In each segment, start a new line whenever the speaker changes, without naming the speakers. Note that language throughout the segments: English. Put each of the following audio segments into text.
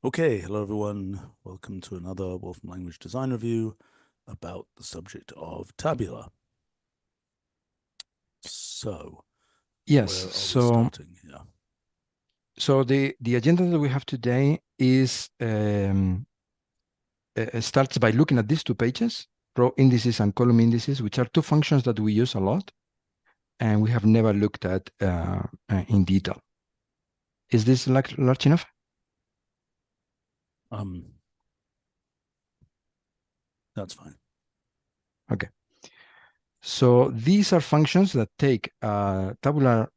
Okay, hello everyone. Welcome to another Wolfram language design review about the subject of Tabular. So,
Yes,
where are we
so
starting here?
so the agenda that we have today is starts by looking at these two pages, row indices and column indices, which are two functions that we use a lot, and we have never looked at in detail. Is this large enough?
Um, that's fine.
Okay. So these are functions that take a tabular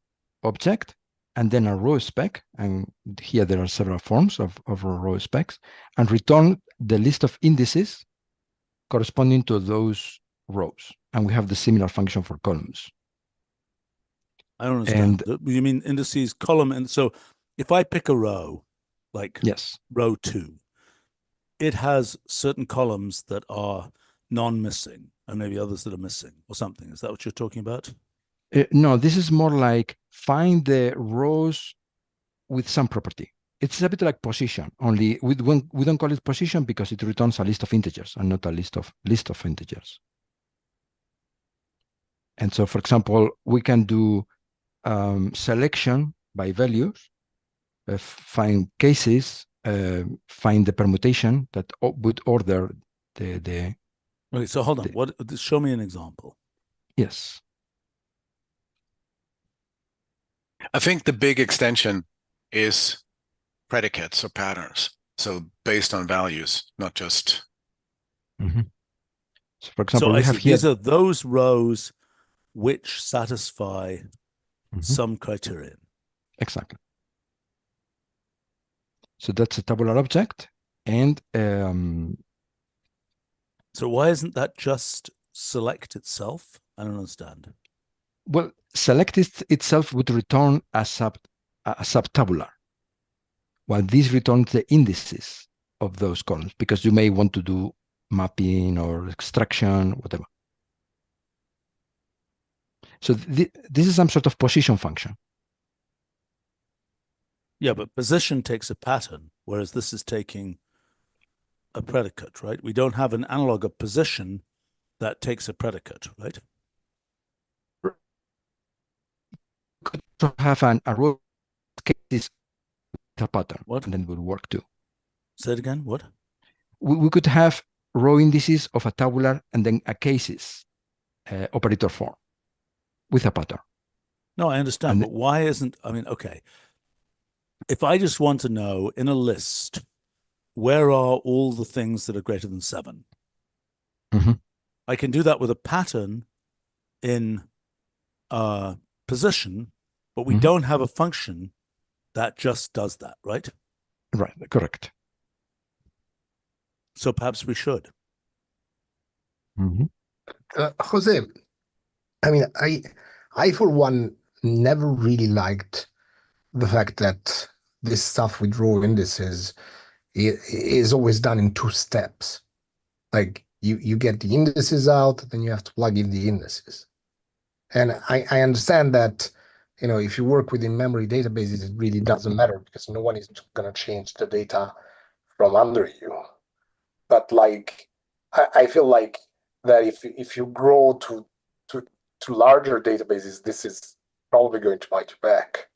object and then a row spec, and here there are several forms of row specs, and return the list of indices corresponding to those rows. And we have the similar function for columns.
I don't
And
understand. You mean indices, column, and so if I pick a row, like
yes,
row 2, it has certain columns that are non-missing and maybe others that are missing or something. Is that what you're talking about?
no, this is more like find the rows with some property. It's a bit like position, only we don't call it position because it returns a list of integers and not a list of integers. And so, for example, we can do selection by values, find cases, find the permutation that would order the
Okay, so hold on.
the
Show me an example.
yes.
I think the big extension is predicates or patterns. So based on values, not just.
Mm-hmm. So, for
So
example,
I
we have
see
here
these are those rows which satisfy
mm-hmm.
some criterion.
Exactly. So that's a tabular object, and
so why isn't that just select itself? I don't understand.
well, select itself would return a subtabular, while this returns the indices of those columns because you may want to do mapping or extraction, whatever. So this is some sort of position function.
Yeah, but position takes a pattern, whereas this is taking a predicate, right? We don't have an analog of position that takes a predicate, right?
To have a row case with a pattern,
What?
and then it would work too.
Say it again. What?
We could have row indices of a tabular and then a cases operator form with a pattern.
No, I understand,
And
but why isn't, I mean, okay. If I just want to know in a list, where are all the things that are greater than 7?
mm-hmm.
I can do that with a pattern in position, but we
Mm-hmm.
don't have a function that just does that, right?
Right, correct.
So perhaps we should.
Mm-hmm.
Jose, I mean, I for one never really liked the fact that this stuff with row indices is always done in two steps. Like you get the indices out, then you have to plug in the indices. And I understand that, if you work within memory databases, it really doesn't matter because no one is going to change the data from under you. But like, I feel like that if you grow to larger databases, this is probably going to bite you back.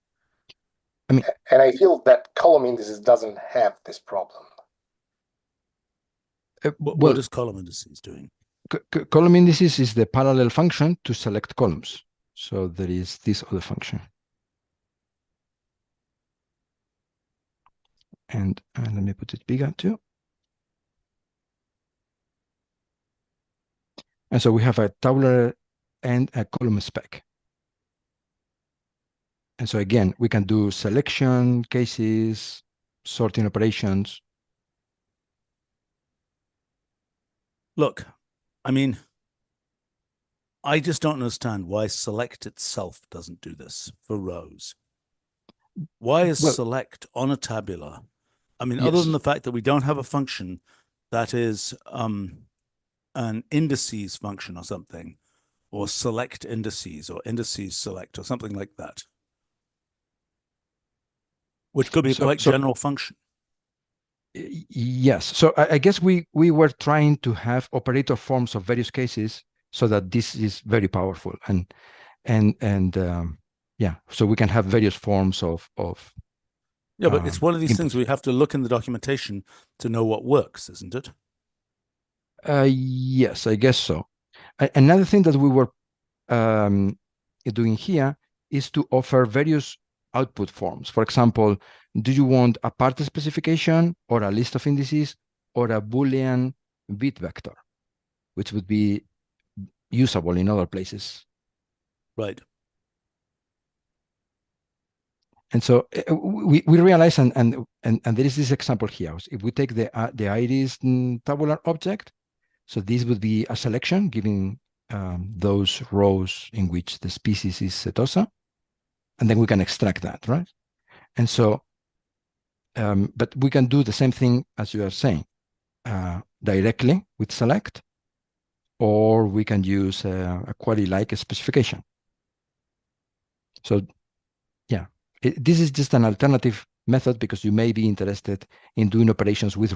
I mean,
And I feel that column indices doesn't have this problem.
What is column indices doing?
Column indices is the parallel function to select columns. So there is this other function. And let me put it bigger too. And so we have a tabular and a column spec. And so again, we can do selection cases, sorting operations.
Look, I mean, I just don't understand why select itself doesn't do this for rows. Why is select on a tabular? I mean, other than the fact that we don't have a function that is an indices function or something, or select indices or indices select or something like that, which could be a quite general function.
Yes. So I guess we were trying to have operator forms of various cases so that this is very powerful and yeah, so we can have various forms of
Yeah, but it's one of these
inputs.
things we have to look in the documentation to know what works, isn't it?
Yes, I guess so. Another thing that we were doing here is to offer various output forms. For example, do you want a part specification or a list of indices or a Boolean bit vector, which would be usable in other places?
Right.
And so we realize, and there is this example here. If we take the iris tabular object, so this would be a selection giving those rows in which the species is setosa, and then we can extract that, right? And so, but we can do the same thing as you are saying, directly with select, or we can use a query-like specification. So yeah, this is just an alternative method because you may be interested in doing operations with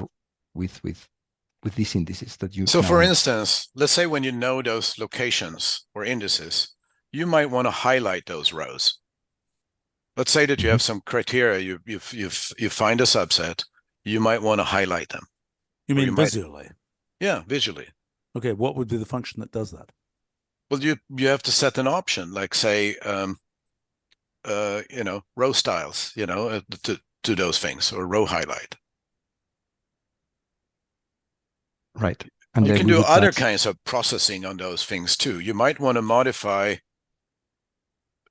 these indices that you.
So for instance, let's say when you know those locations or indices, you might want to highlight those rows. Let's say that you have some criteria, you find a subset, you might want to highlight them.
You mean visually?
Yeah, visually.
Okay, what would be the function that does that?
Well, you have to set an option, like say, row styles, to those things, or row highlight.
Right.
And you can do other kinds of processing on those things too. You might want to modify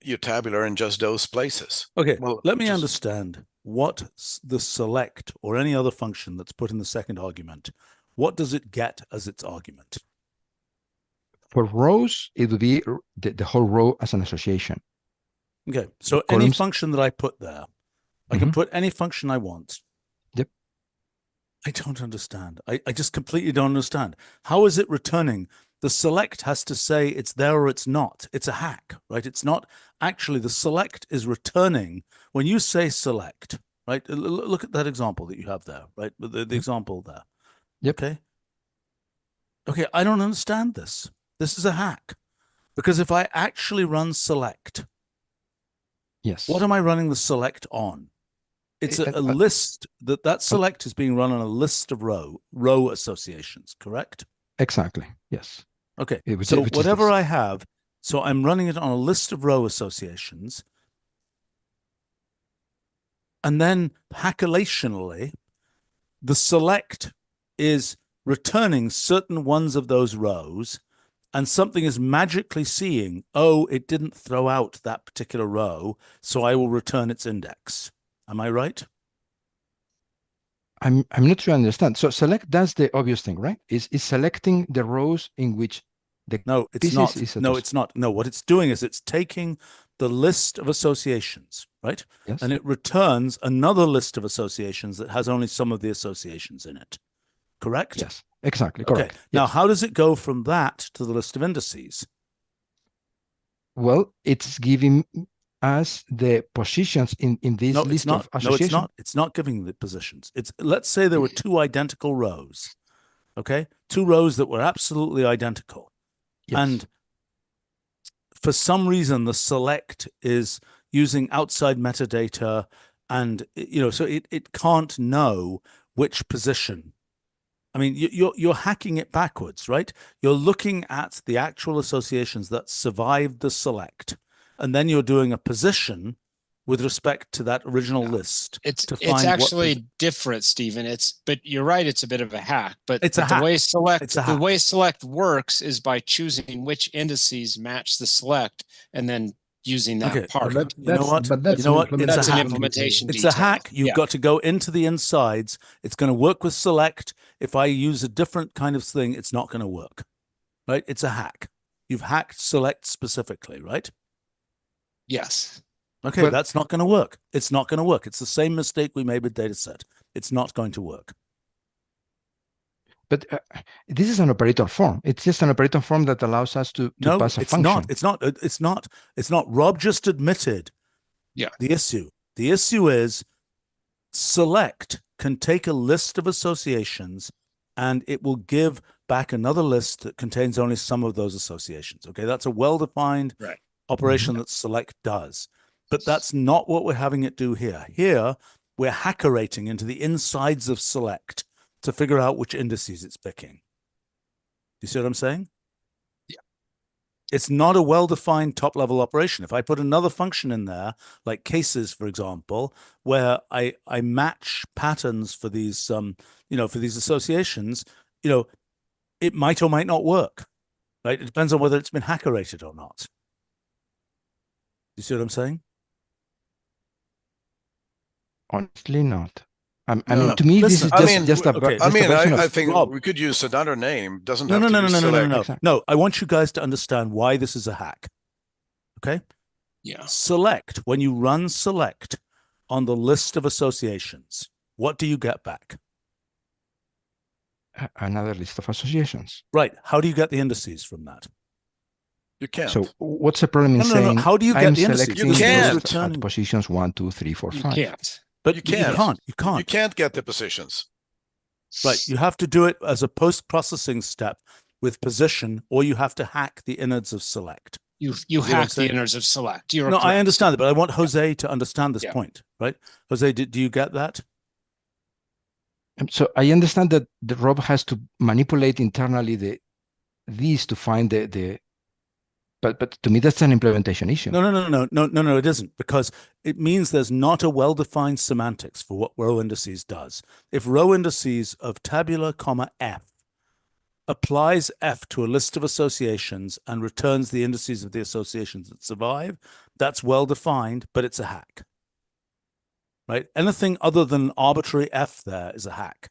your tabular in just those places.
Okay, well, let me understand what the select or any other function that's put in the second argument, what does it get as its argument?
For rows, it would be the whole row as an association.
Okay, so any function that I put there, I can put any function I want.
Yep.
I don't understand. I just completely don't understand. How is it returning? The select has to say it's there or it's not. It's a hack, right? It's not actually, the select is returning. When you say select, right? Look at that example that you have there, right? The example there.
Yep.
Okay, I don't understand this. This is a hack. Because if I actually run select,
yes,
what am I running the select on? It's a list that select is being run on a list of row associations, correct?
Exactly. Yes.
Okay. So whatever I have, so I'm running it on a list of row associations. And then hackalationally, the select is returning certain ones of those rows, and something is magically seeing, oh, it didn't throw out that particular row, so I will return its index. Am I right?
I'm not sure I understand. So select does the obvious thing, right? Is selecting the rows in which the
no, it's not. No, it's not. No, what it's doing is it's taking the list of associations, right?
Yes.
And it returns another list of associations that has only some of the associations in it. Correct?
Yes, exactly.
Okay.
Correct.
Now,
yes.
how does it go from that to the list of indices?
Well, it's giving us the positions in this list of associations.
No, it's not. It's not giving the positions. Let's say there were two identical rows, okay? Two rows that were absolutely identical.
Yes.
And for some reason, the select is using outside metadata, and so it can't know which position. I mean, you're hacking it backwards, right? You're looking at the actual associations that survived the select, and then you're doing a position with respect to that original list.
It's actually different, Stephen. But you're right. It's a bit of a hack. But the way select works is by choosing which indices match the select, and then using that part.
But that's
an implementation.
It's a hack. You've got to go into the insides. It's going to work with select. If I use a different kind of thing, it's not going to work, right? It's a hack. You've hacked select specifically, right?
Yes.
Okay, but that's not going to work. It's not going to work. It's the same mistake we made with dataset. It's not going to work.
But this is an operator form. It's just an operator form that allows us to pass a function.
It's not. Rob just admitted the issue. The issue is select can take a list of associations and it will give back another list that contains only some of those associations. Okay, that's a well-defined operation that select does. But that's not what we're having it do here. Here, we're hackerating into the insides of select to figure out which indices it's picking. You see what I'm saying?
Yeah.
It's not a well-defined top-level operation. If I put another function in there, like cases, for example, where I match patterns for these, for these associations, it might or might not work, right? It depends on whether it's been hackerated or not. You see what I'm saying?
Honestly, not. I
No,
mean,
no.
to me,
Listen,
this is just a
okay.
version of
I think
Rob.
we could use another name. Doesn't
No,
have
no,
to
no,
be
no, no, no,
select.
no, no.
Exactly.
No, I want you guys to understand why this is a hack. Okay?
Yeah.
Select, when you run select on the list of associations, what do you get back?
Another list of associations.
Right. How do you get the indices from that?
You can't.
So what's the problem in saying
How do you get
I'm
the indices?
selecting
You can't.
those at positions 1, 2, 3, 4,
You
5?
can't.
But
You can't.
You can't.
You can't get the positions.
Right. You have to do it as a post-processing step with position, or you have to hack the innards of select.
You
what I'm
hack the
saying?
innards of select. You're
No, I
correct.
understand that, but I want Jose to understand this
Yeah.
point, right? Jose, do you get that?
So I understand that the Rob has to manipulate internally these to find but to me that's an implementation issue.
No, it isn't, because it means there's not a well-defined semantics for what row indices does. If row indices of tabular, F applies F to a list of associations and returns the indices of the associations that survive, that's well-defined, but it's a hack. Right? Anything other than arbitrary F there is a hack.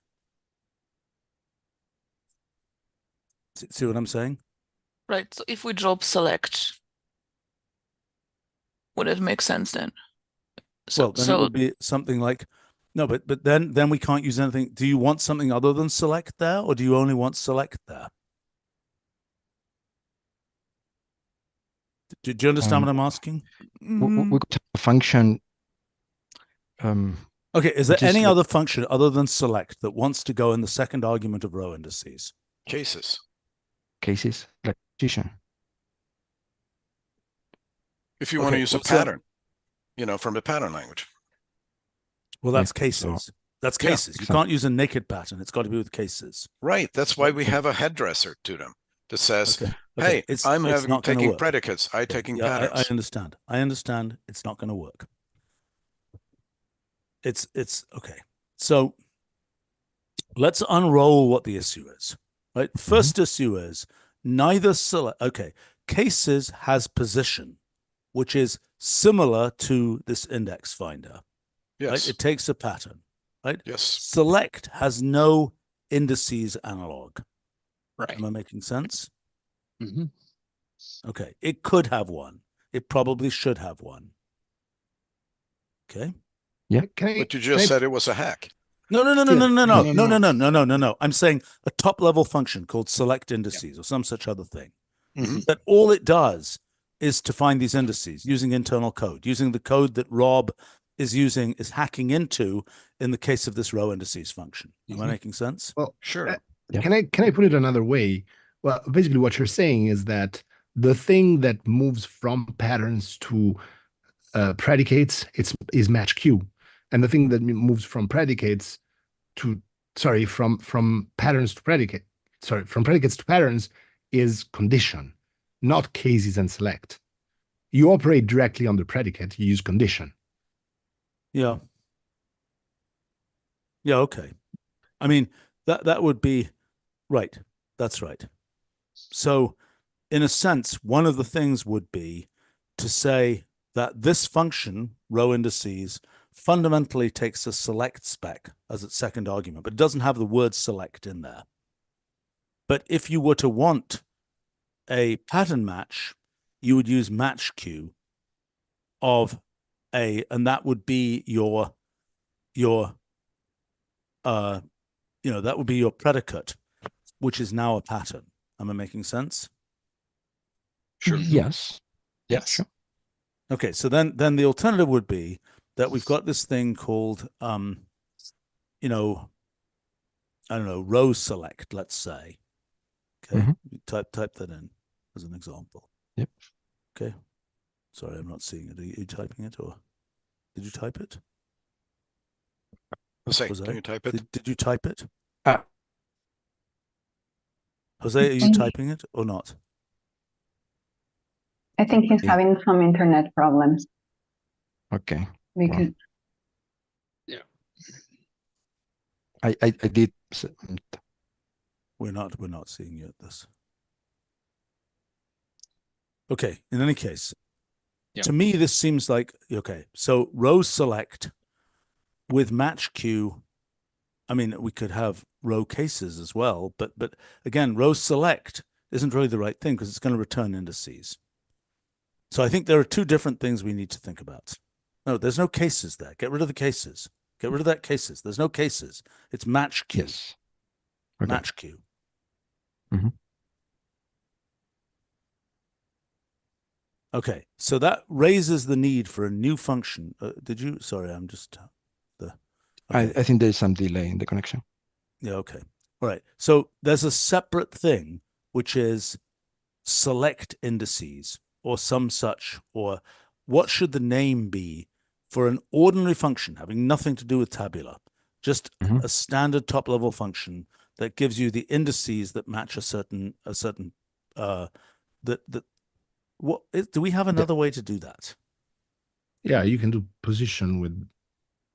See what I'm saying?
Right. So if we drop select, would it make sense then?
Well, then it would be something like, no, but then we can't use anything. Do you want something other than select there, or do you only want select there? Do you understand what I'm asking?
We could have a function.
Okay, is there any other function other than select that wants to go in the second argument of row indices?
Cases,
like position.
if you want to use a pattern, from the pattern language.
Well, that's cases.
So,
that's cases. You can't use a naked pattern. It's got to be with cases.
Right. That's why we have a headdresser to them that says,
Okay.
hey, I'm taking predicates. I'm taking patterns.
I understand. I understand. It's not going to work. It's okay. So let's unroll what the issue is. Right. First issue is neither select. Okay. Cases has position, which is similar to this index finder.
Yes.
Right? It takes a pattern. Right.
Yes.
Select has no indices analog.
Right.
Am I making sense?
Mm-hmm.
Okay. It could have one. It probably should have one. Okay.
Yeah.
But you just said it was a hack.
No. I'm saying a top-level function called select indices or some such other thing.
Mm-hmm.
That all it does is to find these indices using internal code, using the code that Rob is hacking into in the case of this row indices function. Am I making sense?
Well,
sure.
Can I put it another way? Well, basically what you're saying is that the thing that moves from patterns to predicates is match Q, and the thing that moves from predicates to from patterns to predicate, from predicates to patterns is condition, not cases and select. You operate directly on the predicate. You use condition.
Yeah. Yeah. Okay. I mean, that would be right. That's right. So, in a sense, one of the things would be to say that this function, row indices, fundamentally takes a select spec as its second argument, but it doesn't have the word select in there. But if you were to want a pattern match, you would use match Q of a, and that would be your that would be your predicate, which is now a pattern. Am I making sense?
Sure.
Yes.
Yes.
Sure.
Okay, so then the alternative would be that we've got this thing called you know, I don't know, row select, let's say. Okay. You type that in as an example.
Yep.
Okay. Sorry, I'm not seeing it. Are you typing it, or did you type it?
Jose,
Jose,
can you type it?
Did you type it?
Ah,
Jose, are you typing it or not?
I think he's
Yeah.
having some internet problems.
okay.
Because
Yeah.
I did submit.
We're not seeing you at this. Okay. In any case,
Yeah.
to me, this seems like, okay, so row select with match queue. I mean, we could have row cases as well, but again, row select isn't really the right thing because it's going to return indices. So I think there are two different things we need to think about. No, there's no cases there. Get rid of the cases. Get rid of that cases. There's no cases. It's match queue.
Yes. Okay.
Match queue. Okay, so that raises the need for a new function. Did you? Sorry, I'm just okay.
I think there's some delay in the connection.
Yeah, okay. All right. So there's a separate thing, which is select indices or some such, or what should the name be for an ordinary function having nothing to do with tabular, just a standard top level function that gives you the indices that match a certain what do we have another way to do that?
Yeah, you can do position with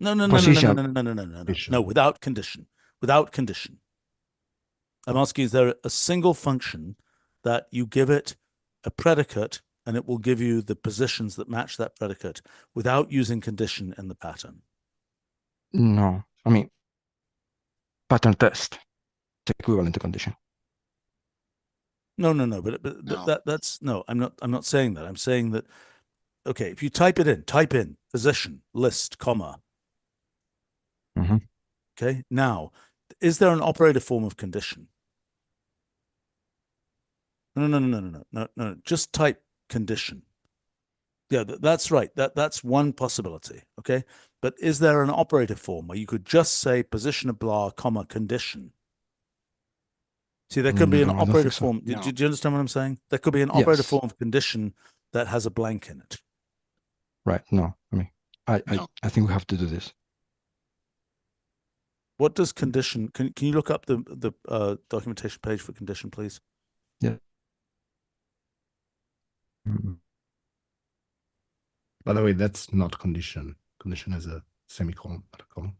No,
Position.
no, without condition. Without condition. I'm asking, is there a single function that you give it a predicate and it will give you the positions that match that predicate without using condition in the pattern?
No, I mean, pattern test. It's equivalent to condition.
No, but
No.
that's no, I'm not saying that. I'm saying that, okay, if you type in position, list, comma. Okay, now, is there an operator form of condition? No. Just type condition. Yeah, that's right. That's one possibility. Okay, but is there an operator form where you could just say position of blah, comma, condition? See, there could be an
No, I don't
operator
think so.
form.
No.
Do you understand what I'm saying? There could be an operator
Yes.
form of condition that has a blank in it.
Right. No, I mean,
No.
I think we have to do this.
What does condition? Can you look up the documentation page for condition, please?
Yeah. Mhm.
By the way, that's not condition. Condition has a semicolon, not a colon.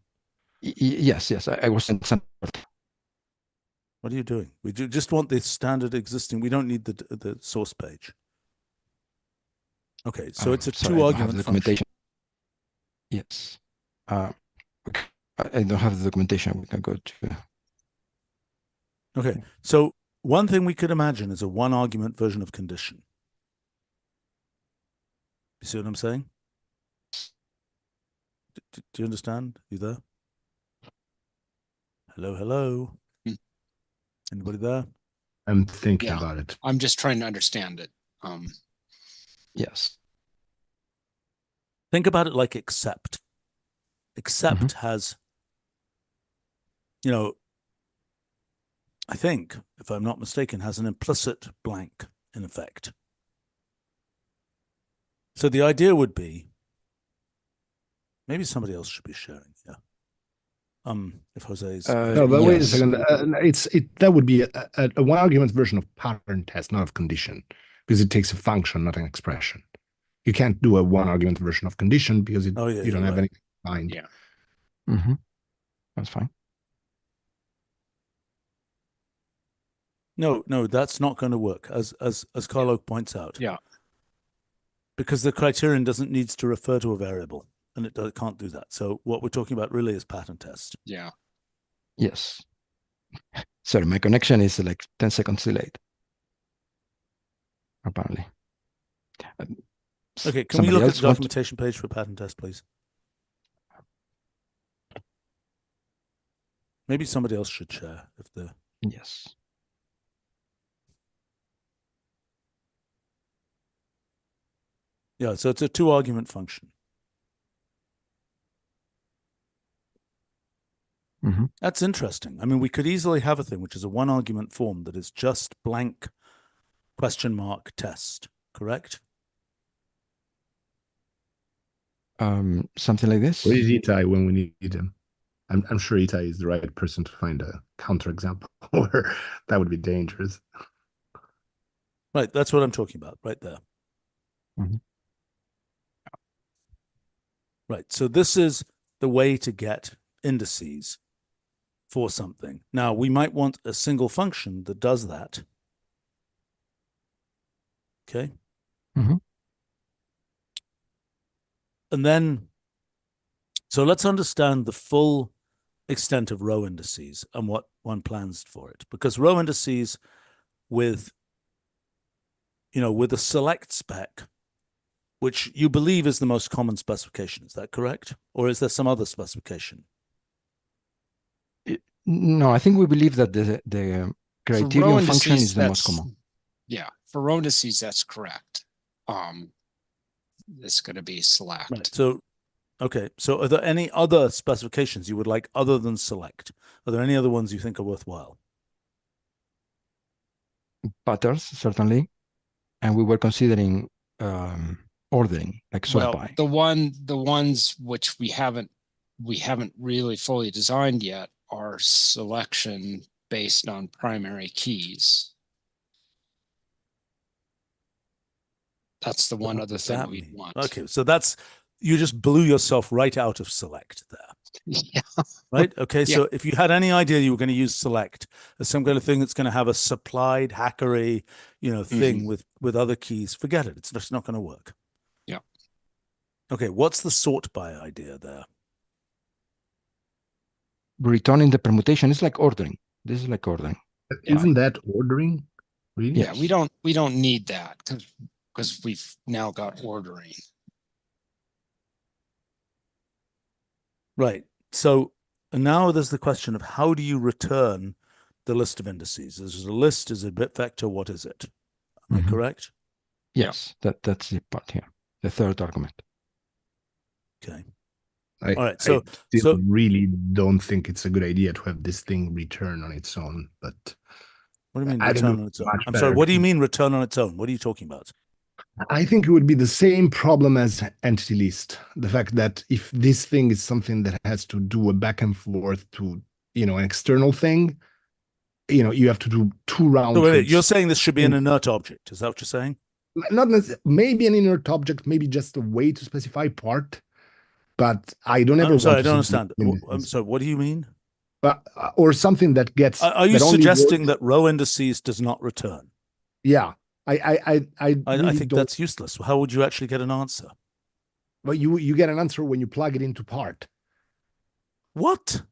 Yes. I was in some.
What are you doing? We just want the standard existing. We don't need the source page. Okay, so it's a
Sorry, I don't have
two-argument
the
function.
documentation. Yes. Okay. I don't have the documentation. We can go to.
Okay, so one thing we could imagine is a one-argument version of condition. You see what I'm saying? Do you understand? You there? Hello? Anybody there?
I'm thinking
Yeah.
about it.
I'm just trying to understand it.
Yes.
Think about it like except. Except has, I think, if I'm not mistaken, has an implicit blank in effect. So the idea would be, maybe somebody else should be sharing. Yeah. If Jose's.
No, but wait a
Yes.
second. That would be a one argument version of pattern test, not of condition, because it takes a function, not an expression. You can't do a one argument version of condition because you don't have anything defined.
Yeah.
That's fine.
No, that's not going to work, as Carlo points out.
Yeah.
Because the criterion needs to refer to a variable, and it can't do that. So what we're talking about really is pattern test.
Yeah.
Yes. Sorry, my connection is like 10 seconds delayed. Apparently.
Okay, can we look at the documentation page for pattern test, please? Maybe somebody else should share if they're.
Yes.
Yeah, so it's a two-argument function. That's interesting. I mean, we could easily have a thing which is a one argument form that is just blank question mark test, correct?
Something like this.
Where is Itai when we need him? I'm sure Itai is the right person to find a counterexample, or that would be dangerous.
Right, that's what I'm talking about, right there. Right, so this is the way to get indices for something. Now, we might want a single function that does that. Okay. And then, so let's understand the full extent of row indices and what one plans for it. Because row indices with a select spec, which you believe is the most common specification, is that correct? Or is there some other specification?
No, I think we believe that the criterion function is the most common.
Yeah, for row indices, that's correct. It's going to be select.
Right. So, okay. So are there any other specifications you would like other than select? Are there any other ones you think are worthwhile?
Patterns, certainly. And we were considering ordering, like sort by.
The ones which we haven't really fully designed yet are selection based on primary keys. That's the one other thing we want. Okay,
so you just blew yourself right out of select there.
Yeah.
Right? Okay, so if you had any idea you were going to use select as some kind of thing that's going to have a supplied hackery, thing with other keys, forget it. It's just not going to work.
Yeah.
Okay, what's the sort by idea there?
Returning the permutation is like ordering. This is like ordering.
Isn't that ordering? Really?
Yeah, we don't need that because we've now got ordering.
Right. So now there's the question of how do you return the list of indices? Is it a list? Is it a bit vector? What is it? Am I correct?
Yes, that's the part here. The third argument.
Okay.
All right. So really don't think it's a good idea to have this thing return on its own. But
what do you mean return on its own? I'm sorry. What do you mean return on its own? What are you talking about?
I think it would be the same problem as entity list. The fact that if this thing is something that has to do a back and forth to, an external thing, you have to do two round trips.
You're saying this should be an inert object. Is that what you're saying?
Not necessarily. Maybe an inert object, maybe just a way to specify part. But I don't ever.
I'm sorry, I don't understand. I'm sorry. What do you mean?
Or something that gets.
Are you suggesting that row indices does not return?
Yeah. I
think that's useless. How would you actually get an answer?
Well, you get an answer when you plug it into part.
What?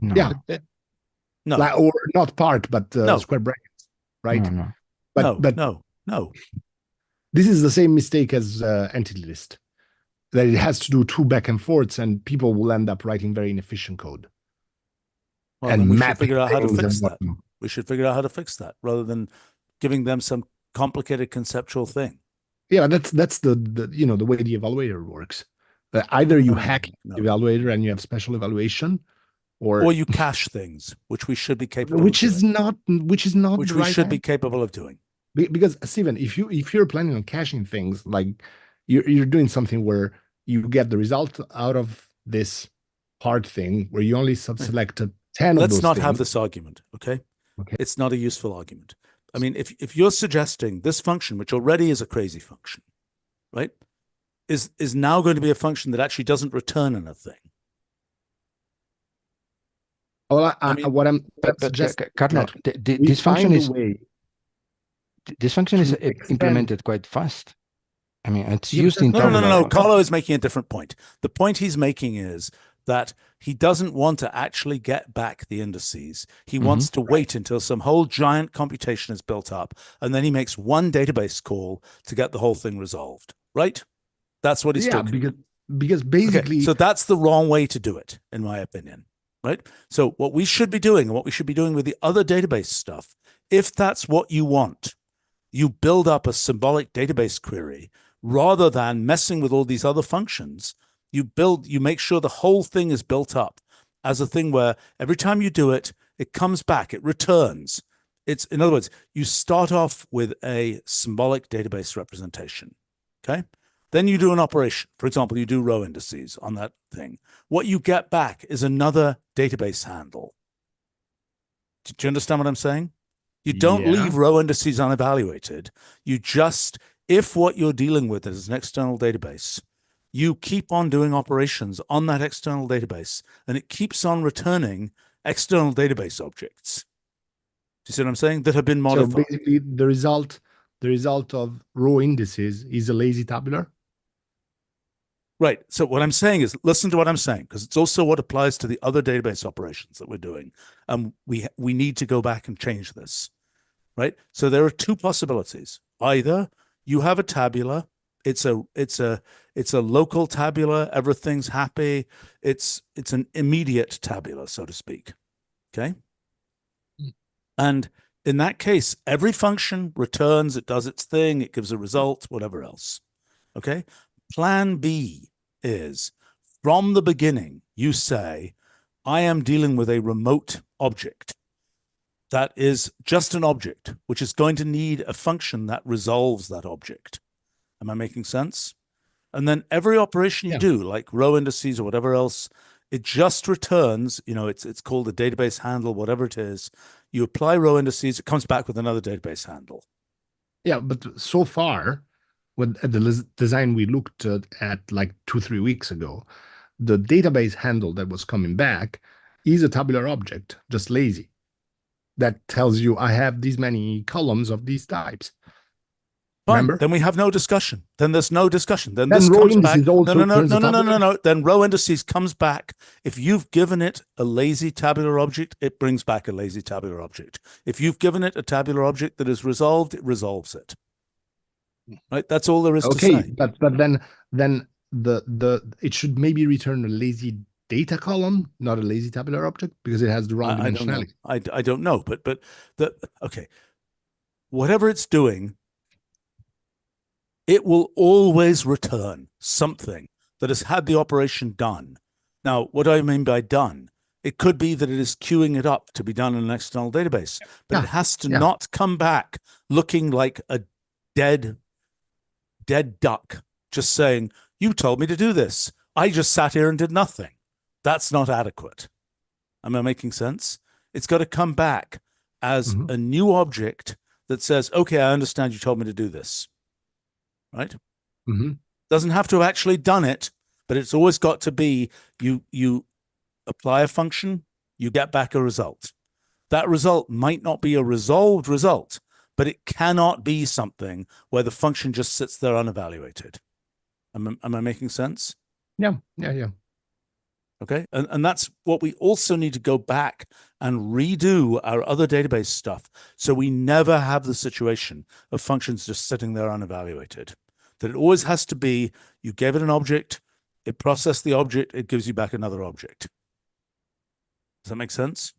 No.
Yeah.
No.
Or not part, but square brackets, right?
No.
But
no.
This is the same mistake as entity list, that it has to do two back and forths, and people will end up writing very inefficient code.
Well, and we should figure out how to fix that. We should figure out how to fix that rather than giving them some complicated conceptual thing.
Yeah, that's the the way the evaluator works. Either you hack the evaluator and you have special evaluation, or
you cache things, which we should be capable.
Which we
should be capable of doing.
Because Stephen, if you're planning on caching things, like you're doing something where you get the result out of this part thing where you only selected 10 of those
Let's not
things.
have this argument, okay? It's not a useful argument. I mean, if you're suggesting this function, which already is a crazy function, right, is now going to be a function that actually doesn't return anything.
Well,
Carlo, this function is implemented quite fast. I mean, it's used in Tabular.
No. Carlo is making a different point. The point he's making is that he doesn't want to actually get back the indices. He wants to wait until some whole giant computation is built up, and then he makes one database call to get the whole thing resolved, right? That's what he's talking.
Because basically...
Okay, so that's the wrong way to do it, in my opinion, right? So what we should be doing, and what we should be doing with the other database stuff, if that's what you want, you build up a symbolic database query rather than messing with all these other functions. You make sure the whole thing is built up as a thing where every time you do it, it comes back, it returns. It's, in other words, you start off with a symbolic database representation, okay? Then you do an operation. For example, you do row indices on that thing. What you get back is another database handle. Do you understand what I'm saying? You don't leave row indices unevaluated. You just, if what you're dealing with is an external database, you keep on doing operations on that external database, and it keeps on returning external database objects. Do you see what I'm saying? That have been modified.
So basically, the result of row indices is a lazy tabular.
Right. So what I'm saying is, listen to what I'm saying, because it's also what applies to the other database operations that we're doing. We need to go back and change this, right? So there are two possibilities. Either you have a tabular, it's a local tabular, everything's happy, it's an immediate tabular, so to speak. Okay. And in that case, every function returns, it does its thing, it gives a result, whatever else. Okay. Plan B is, from the beginning, you say, I am dealing with a remote object that is just an object, which is going to need a function that resolves that object. Am I making sense? And then every operation you do, like row indices or whatever else, it just returns, it's called a database handle, whatever it is. You apply row indices, it comes back with another database handle.
Yeah, but so far, at the design we looked at like 2-3 weeks ago, the database handle that was coming back is a tabular object, just lazy. That tells you I have these many columns of these types.
Fine.
Remember?
Then we have no discussion. Then there's no discussion. Then
Then
this
row
comes back.
indices also
No. Then row indices comes back. If you've given it a lazy tabular object, it brings back a lazy tabular object. If you've given it a tabular object that is resolved, it resolves it. Right? That's all there is to say.
Okay, but then the it should maybe return a lazy data column, not a lazy tabular object, because it has the wrong dimensionality.
I don't know, but okay. Whatever it's doing, it will always return something that has had the operation done. Now, what do I mean by done? It could be that it is queuing it up to be done in an external database, but it has to not come back looking like a dead duck, just saying, you told me to do this. I just sat here and did nothing. That's not adequate. Am I making sense? It's got to come back as a new object that says, okay, I understand you told me to do this. Right? Doesn't have to have actually done it, but it's always got to be, you apply a function, you get back a result. That result might not be a resolved result, but it cannot be something where the function just sits there unevaluated. Am I making sense?
Yeah.
Okay. And that's what we also need to go back and redo our other database stuff. So we never have the situation of functions just sitting there unevaluated. That it always has to be, you gave it an object, it processed the object, it gives you back another object. Does that make sense?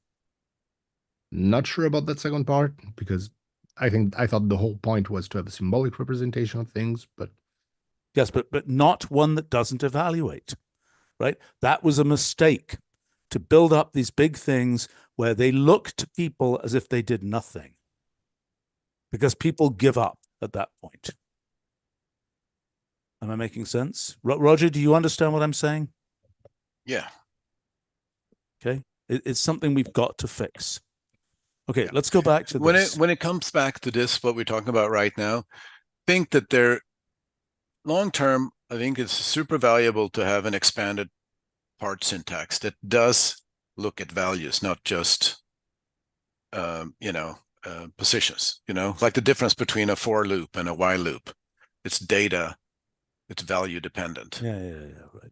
Not sure about that second part, because I thought the whole point was to have a symbolic representation of things, but
yes, but not one that doesn't evaluate. Right? That was a mistake, to build up these big things where they look to people as if they did nothing, because people give up at that point. Am I making sense? Roger, do you understand what I'm saying?
Yeah.
Okay. It's something we've got to fix. Okay, let's go back to this.
When it comes back to this, what we're talking about right now, think that they're long term, I think it's super valuable to have an expanded part syntax that does look at values, not just positions, like the difference between a for loop and a while loop. It's data, it's value dependent.
Yeah, right.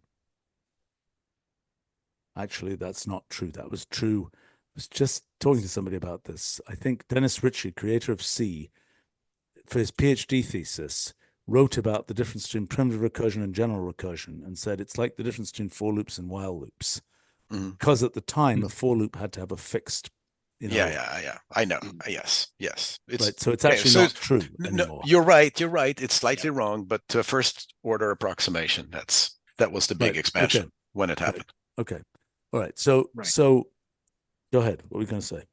Actually, that's not true. That was true. I was just talking to somebody about this. I think Dennis Ritchie, creator of C, for his PhD thesis, wrote about the difference between primitive recursion and general recursion, and said it's like the difference between for loops and while loops. Because at the time, a for loop had to have a fixed,
Yeah. I know. Yes. It's
right. So it's actually not true anymore.
No, you're right. It's slightly wrong, but to a first order approximation, that was the big expansion when it happened.
Okay. All right. So go ahead. What were you going to say?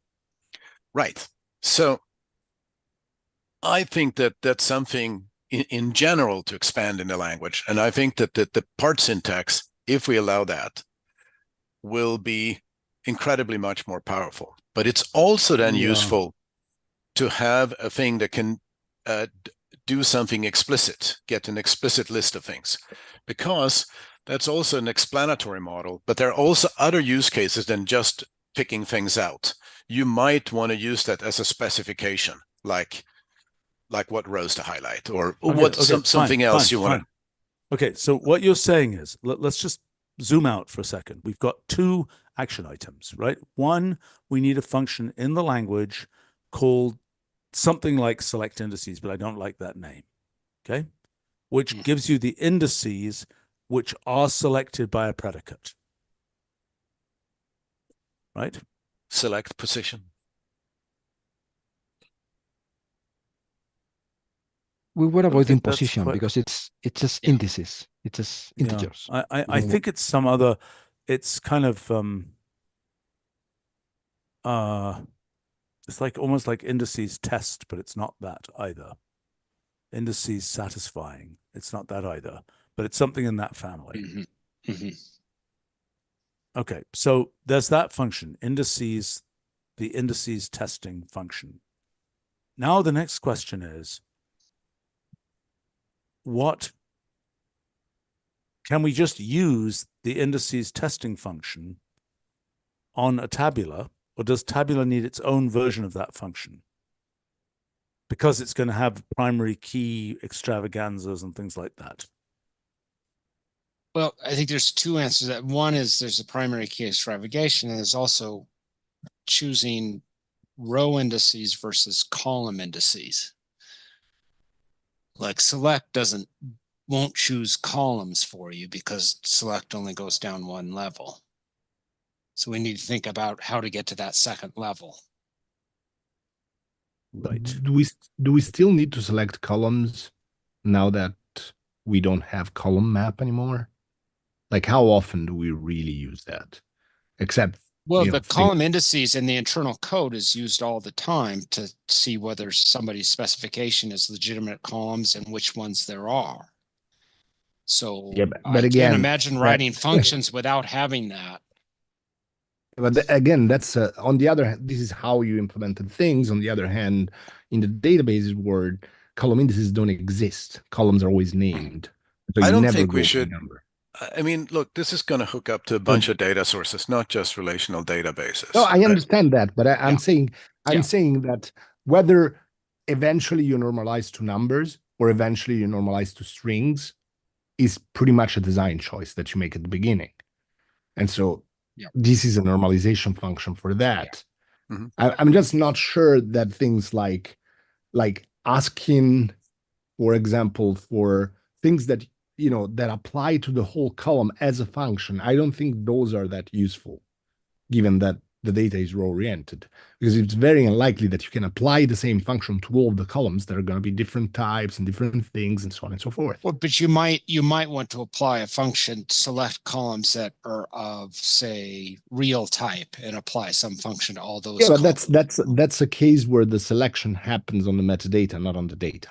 Right. So I think that that's something in general to expand in the language. And I think that the part syntax, if we allow that, will be incredibly much more powerful. But it's also then useful to have a thing that can do something explicit, get an explicit list of things, because that's also an explanatory model. But there are also other use cases than just picking things out. You might want to use that as a specification, like what rows to highlight, or something else you want to.
Okay, so what you're saying is, let's just zoom out for a second. We've got two action items, right? One, we need a function in the language called something like select indices, but I don't like that name, okay? Which gives you the indices which are selected by a predicate, right?
Select position.
We were avoiding position because it's just indices. It's just integers.
I think it's some other, it's kind of it's like almost like indices test, but it's not that either. Indices satisfying, it's not that either, but it's something in that family. Okay, so there's that function, indices, the indices testing function. Now the next question is, what can we just use the indices testing function on a tabular, or does tabular need its own version of that function? Because it's going to have primary key extravaganzas and things like that.
Well, I think there's two answers to that. One is there's a primary key extravagation, and there's also choosing row indices versus column indices. Like select won't choose columns for you because select only goes down one level. So we need to think about how to get to that second level.
Right.
Do we still need to select columns now that we don't have column map anymore? Like, how often do we really use that? Except,
well, the column indices in the internal code is used all the time to see whether somebody's specification is legitimate columns and which ones there are. So
yeah, but
I
again,
can't imagine writing functions without having that.
But again, that's on the other hand, this is how you implemented things. On the other hand, in the databases world, column indices don't exist. Columns are always named. So
I
you
don't
never
think
go
we
by
should.
number.
I mean, look, this is going to hook up to a bunch of data sources, not just relational databases.
No, I understand that, but I'm saying that whether eventually you normalize to numbers or eventually you normalize to strings is pretty much a design choice that you make at the beginning. And so this is a normalization function for that. I'm just not sure that things like asking, for example, for things that that apply to the whole column as a function, I don't think those are that useful, given that the data is row oriented, because it's very unlikely that you can apply the same function to all of the columns. There are going to be different types and different things and so on and so forth.
Well, but you might want to apply a function to select columns that are of, say, real type and apply some function to all those.
Yeah, but that's a case where the selection happens on the metadata, not on the data.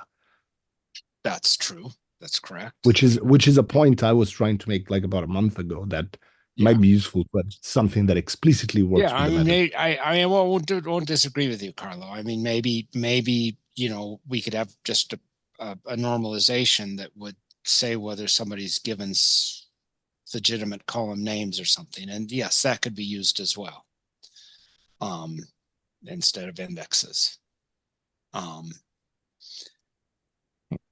That's true. That's correct.
Which is a point I was trying to make like about a month ago that might be useful, but something that explicitly works.
Yeah, I mean, I won't disagree with you, Carlo. I mean, maybe we could have just a normalization that would say whether somebody's given legitimate column names or something, and yes, that could be used as well, instead of indexes.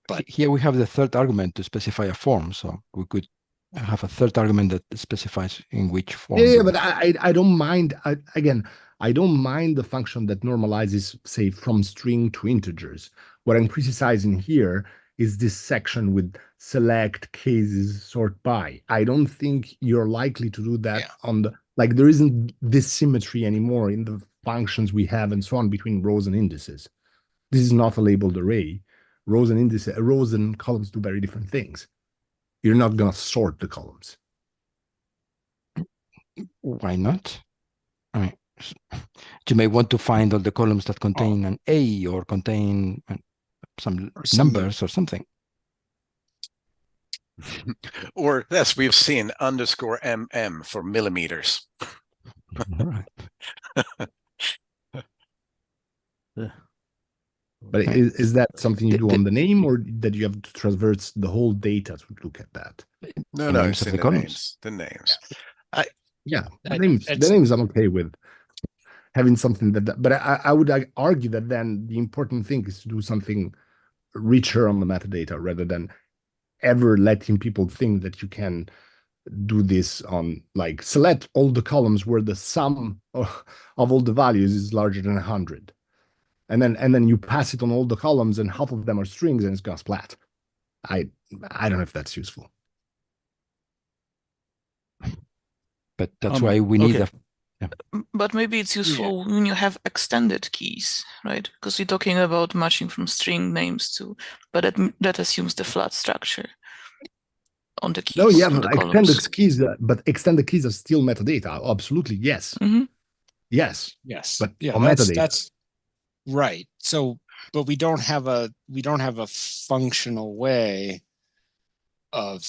But here we have the third argument to specify a form, so we could have a third argument that specifies in which form.
Yeah, but I don't mind. I don't mind the function that normalizes, say, from string to integers. What I'm criticizing here is this section with select, cases, sort by. I don't think you're likely to do that on the, like, there isn't this symmetry anymore in the functions we have and so on between rows and indices. This is not a labeled array. Rows and indices, rows and columns do very different things. You're not going to sort the columns.
Why not? I mean, you may want to find all the columns that contain an A or contain some numbers or something.
Or, as we've seen, _mm for millimeters.
All right.
But is that something you do on the name, or that you have to traverse the whole data to look at that?
No,
the
no,
names
it's
of
in
the
the
columns.
names. The names.
Yeah, the names I'm okay with having something but I would argue that then the important thing is to do something richer on the metadata rather than ever letting people think that you can do this on like select all the columns where the sum of all the values is larger than 100. And then you pass it on all the columns and half of them are strings and it's gonna splat. I don't know if that's useful.
But that's why we need
But maybe it's useful when you have extended keys, right? Because you're talking about matching from string names to, but that assumes the flat structure on the keys.
No, yeah,
extended
keys, but extended keys are still metadata. Absolutely, yes. Yes. But on metadata.
That's right. So, but we don't have a functional way of,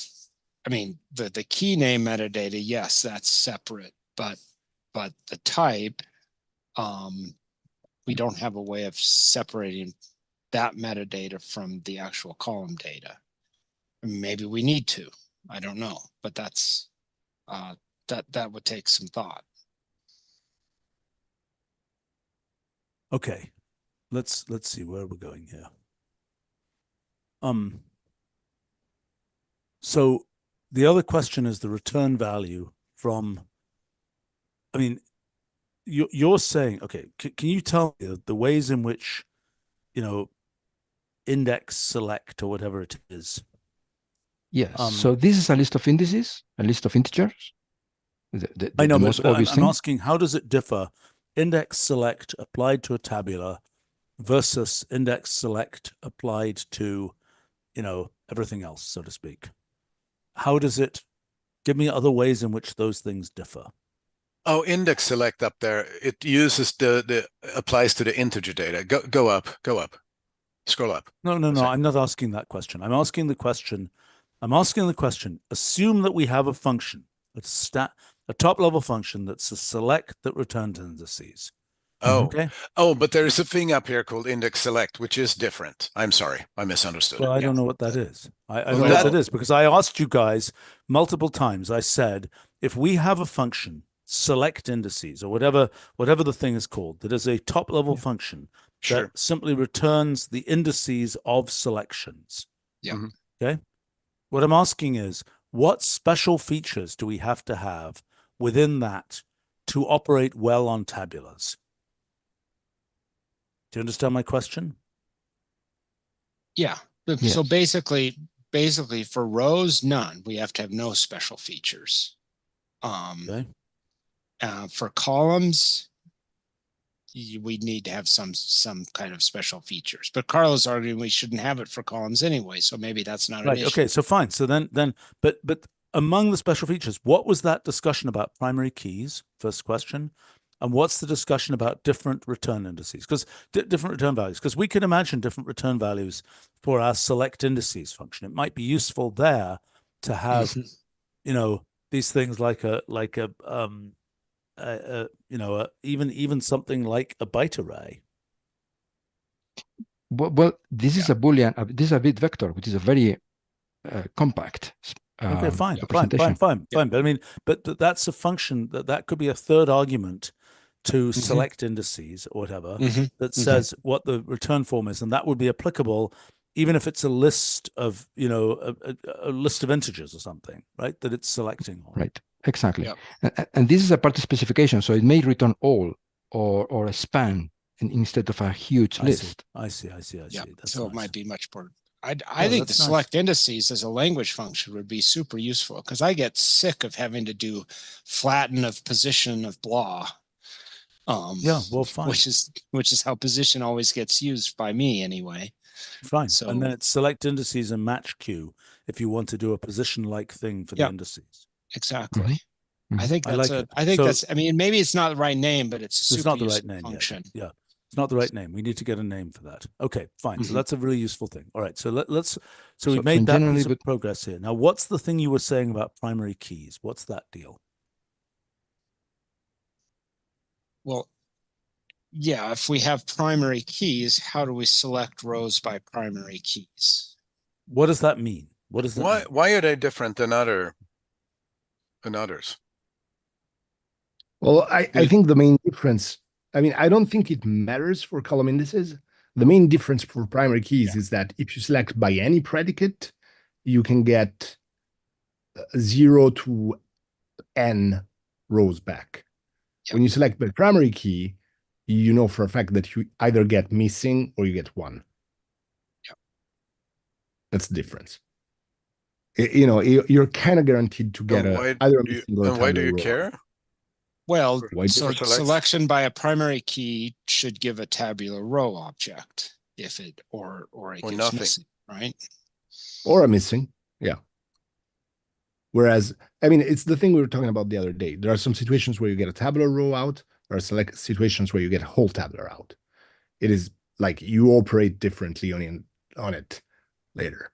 I mean, the key name metadata, yes, that's separate, but the type, we don't have a way of separating that metadata from the actual column data. Maybe we need to, I don't know, but that's that would take some thought.
Okay, let's see where we're going here. So the other question is the return value from, I mean, you're saying, okay, can you tell me the ways in which, index select or whatever it is?
Yes. So this is a list of indices, a list of integers.
I know,
the most obvious
I'm
thing.
asking, how does it differ? Index select applied to a tabular versus index select applied to, everything else, so to speak. How does it, give me other ways in which those things differ?
Oh, index select up there, it uses the applies to the integer data. Go up, scroll up.
No, I'm not asking that question. I'm asking the question, assume that we have a function, a top level function that's a select that returns indices.
Oh,
okay.
Oh, but there's a thing up here called index select, which is different. I'm sorry, I misunderstood.
Well, I don't know what that is. I don't know what that is, because I asked you guys multiple times. I said, if we have a function, select indices, or whatever the thing is called, that is a top level function that simply returns the indices of selections.
Yeah.
Okay. What I'm asking is, what special features do we have to have within that to operate well on tabulars? Do you understand my question?
Yeah. Yes. So basically for rows, none. We have to have no special features.
Okay.
For columns, we need to have some kind of special features. But Carlos arguing we shouldn't have it for columns anyway, so maybe that's not an issue.
Okay, so fine. So then, but among the special features, what was that discussion about primary keys? First question. And what's the discussion about different return indices? Because different return values, because we can imagine different return values for our select indices function. It might be useful there to have, these things like even something like a byte array.
Well, this is a Boolean. This is a bit vector, which is a very compact.
Okay, fine.
Representation.
Fine. But I mean, but that's a function that could be a third argument to select indices or whatever that says what the return form is, and that would be applicable even if it's a list of a list of integers or something, right? That it's selecting on.
Right. Exactly. Yep. And this is a part specification, so it may return all or a span instead of a huge list.
I see.
Yeah.
That's
so
nice.
It might be much more. I think the select indices as a language function would be super useful, because I get sick of having to do flatten of position of blah.
Well, fine.
Which is how position always gets used by me anyway.
Fine. So, and then it's select indices and match Q if you want to do a position like thing for the indices.
Exactly. I think
I like
that's
it.
I think
So-
that's, I mean, maybe it's not the right name, but it's a
It's
super
not the right
useful
name
function.
yet. Yeah, it's not the right name. We need to get a name for that. Okay, fine. So
Mhm.
that's a really useful thing. All right. So let's. So we
So
made that
generally,
piece of progress here. Now, what's the thing you were saying about primary keys? What's that deal?
Well, yeah, if we have primary keys, how do we select rows by primary keys?
What does that mean? What does that mean?
Why are they different than others?
Well, I think the main difference, I mean, I don't think it matters for column indices. The main difference for primary keys is that if you select by any predicate, you can get 0 to n rows back.
Yep.
When you select by primary key, you know for a fact that you either get missing or you get 1.
Yep.
That's the difference. You know, you're kind of guaranteed to get either a missing or a
why do
tabular
you
row.
care?
Well,
Why do
so
you select?
selection by a primary key should give a tabular row object if it or it
Or
gives
nothing.
missing, right?
Or a missing, yeah. Whereas, I mean, it's the thing we were talking about the other day. There are some situations where you get a tabular row out. There are select situations where you get a whole tabular out. It is like you operate differently on it later.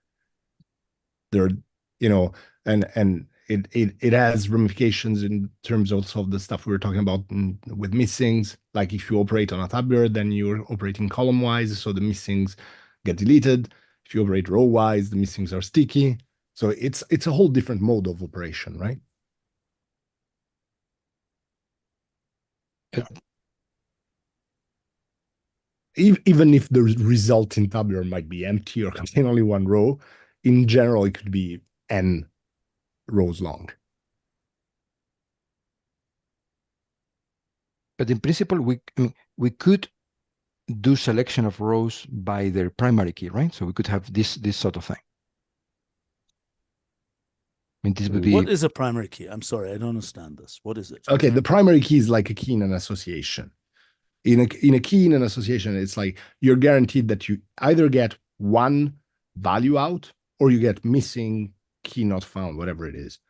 There, you know, and it has ramifications in terms also of the stuff we were talking about with missings. Like if you operate on a tabular, then you're operating column wise, so the missings get deleted. If you operate row wise, the missings are sticky. So it's a whole different mode of operation, right?
Yeah.
Even if the result in tabular might be empty or contain only one row, in general, it could be n rows long.
But in principle, we could do selection of rows by their primary key, right? So we could have this sort of thing. I mean, this would be.
What is a primary key? I'm sorry, I don't understand this. What is it?
Okay, the primary key is like a key in an association. In a key in an association, it's like you're guaranteed that you either get one value out or you get missing, key not found, whatever it is.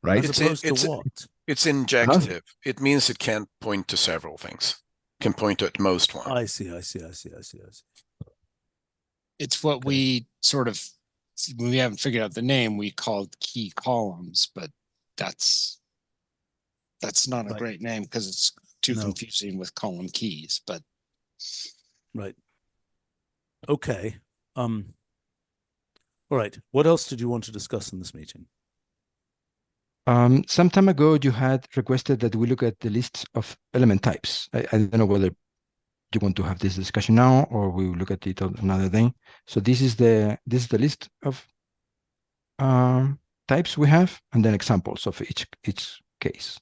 Right?
As opposed to what?
It's injective. It means it can't point to several things. It can point to at most one.
I see.
It's what we sort of, we haven't figured out the name, we called key columns, but that's not a great name because it's too confusing with column keys, but.
Right. Okay. All right. What else did you want to discuss in this meeting?
Some time ago, you had requested that we look at the lists of element types. I don't know whether you want to have this discussion now or we will look at it on another day. So this is the list of types we have, and then examples of each case.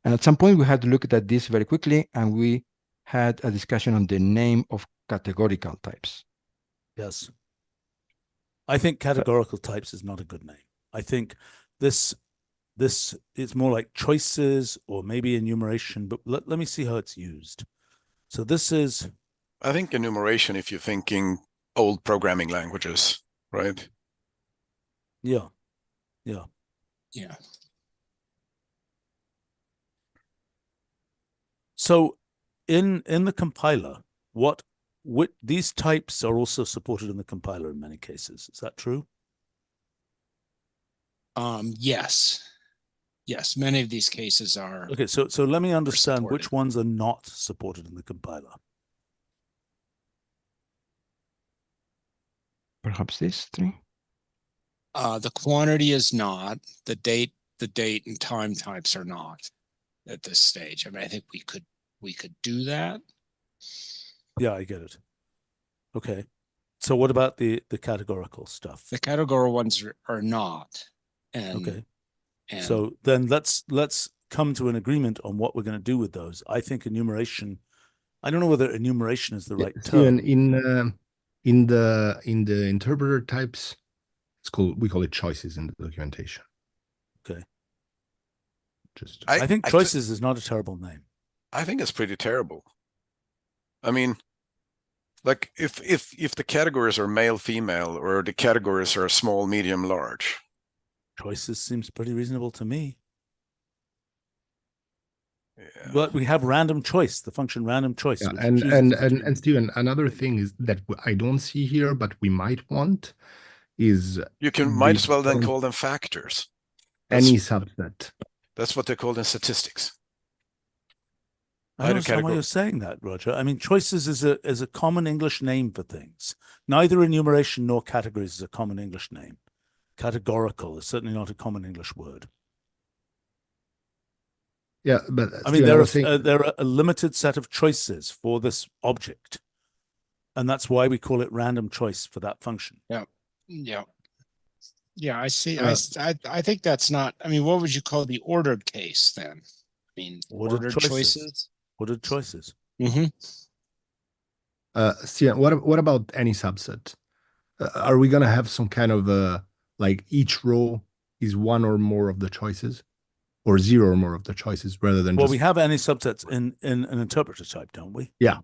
And at some point, we had to look at this very quickly, and we had a discussion on the name of categorical types.
Yes. I think categorical types is not a good name. I think this is more like choices or maybe enumeration, but let me see how it's used. So this is.
I think enumeration, if you're thinking old programming languages, right?
Yeah. So in the compiler, these types are also supported in the compiler in many cases. Is that true?
Yes, many of these cases are.
Okay, so let me understand which ones are not supported in the compiler.
Perhaps these three?
The quantity is not, the date and time types are not at this stage. I mean, I think we could do that.
Yeah, I get it. Okay. So what about the categorical stuff?
The categorical ones are not. And
okay. So then let's come to an agreement on what we're going to do with those. I think enumeration, I don't know whether enumeration is the right term.
In the interpreter types, we call it choices in the documentation.
Okay.
I
think choices is not a terrible name.
I think it's pretty terrible. I mean, like if the categories are male, female, or the categories are small, medium, large.
Choices seems pretty reasonable to me.
Yeah.
But we have random choice, the function random choice.
Yeah,
which
and
chooses between-
Steven, another thing is that I don't see here, but we might want is
You might as well then call them factors.
Any subset.
That's what they're called in statistics.
I don't understand why you're saying that, Roger. I mean, choices is a common English name for things. Neither enumeration nor categories is a common English name. Categorical is certainly not a common English word.
Yeah, but
I mean, there are a limited set of choices for this object, and that's why we call it random choice for that function.
Yeah, I see. I think that's not. I mean, what would you call the ordered case then? I mean, ordered choices.
Ordered choices.
Mm-hmm.
Steven, what about any subset? Are we gonna have some kind of like each row is one or more of the choices, or zero or more of the choices, rather than
we have any subsets in an interpreter type, don't we?
Yeah,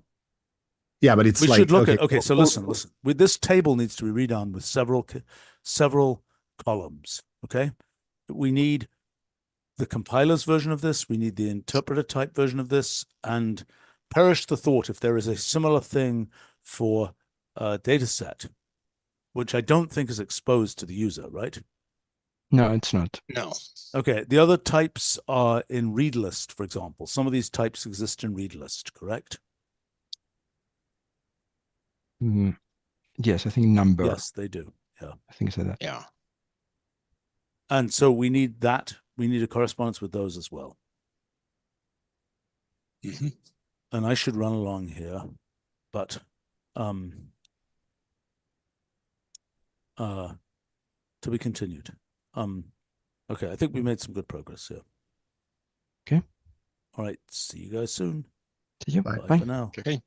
but it's
we
like,
should look at. Okay, so listen. This table needs to be redone with several columns. Okay, we need the compiler's version of this. We need the interpreter type version of this, and perish the thought if there is a similar thing for a data set, which I don't think is exposed to the user, right?
No, it's not.
No.
Okay, the other types are in read list, for example. Some of these types exist in read list, correct?
Yes, I think number.
Yes, they do. Yeah.
I think so that.
Yeah.
And so we need that. We need a correspondence with those as well.
Mm-hmm.
And I should run along here, but to be continued. Okay, I think we made some good progress here.
Okay.
All right, see you guys soon.
See you.
Bye
Bye.
for now.
Okay.